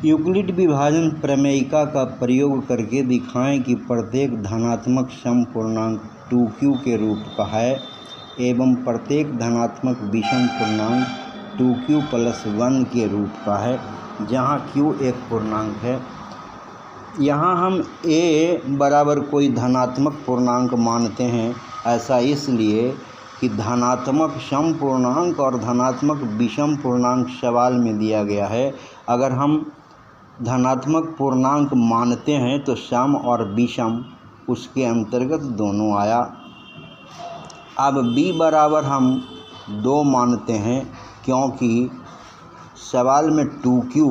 Euclid विभाजन प्रमेयिका का प्रयोग करके दिखाएं कि प्रत्येक धनात्मक सम पूर्णांक 2q के रूप का है एवं प्रत्येक धनात्मक विषम पूर्णांक 2q + 1 के रूप का है, जहां q एक पूर्णांक है। यहाँ हम a बराबर कोई धनात्मक पूर्णांक मानते हैं। ऐसा इसलिए कि धनात्मक सम पूर्णांक और धनात्मक विषम पूर्णांक सवाल में दिया गया है। अगर हम धनात्मक पूर्णांक मानते हैं तो सम और विषम उसके अंतर्गत दोनों आया। अब b बराबर हम 2 मानते हैं, क्योंकि सवाल में 2q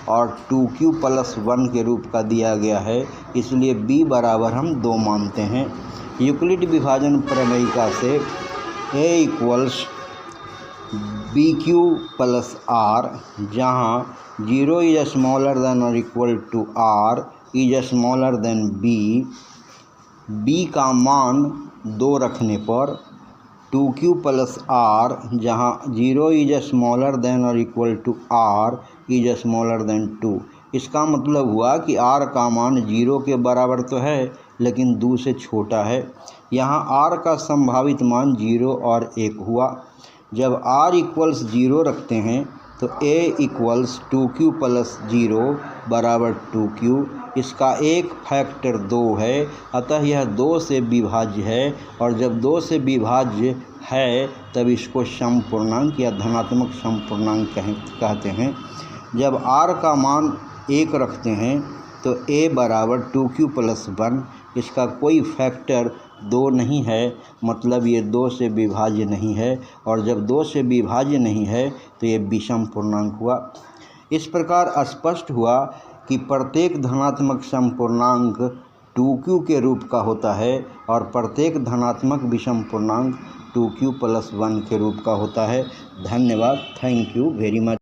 और 2q + 1 के रूप का दिया गया है, इसलिए b बराबर हम 2 मानते हैं। यूक्लिड विभाजन प्रमेयिका से a = bq + r, जहाँ 0 is smaller than or equal to r is smaller than b, b का मान 2 रखने पर 2q + r, जहाँ 0 is smaller than or equal to r is smaller than 2। इसका मतलब हुआ कि r का मान 0 के बराबर तो है लेकिन 2 से छोटा है। यहाँ r का संभावित मान 0 और 1 हुआ। जब r = 0 रखते हैं तो a = 2q + 0 बराबर 2q। इसका एक फैक्टर 2 है, अतः यह 2 से विभाज्य है, और जब 2 से विभाज्य है तब इसको सम पूर्णांक या धनात्मक सम पूर्णांक कहते हैं। जब r का मान 1 रखते हैं तो a बराबर 2q + 1, इसका कोई फैक्टर 2 नहीं है, मतलब ये 2 से विभाज्य नहीं है, और जब 2 से विभाज्य नहीं है तो ये विषम पूर्णांक हुआ। इस प्रकार स्पष्ट हुआ कि प्रत्येक धनात्मक सम पूर्णांक 2q के रूप का होता है और प्रत्येक धनात्मक विषम पूर्णांक 2q + 1 के रूप का होता है। धन्यवाद। Thank you very much.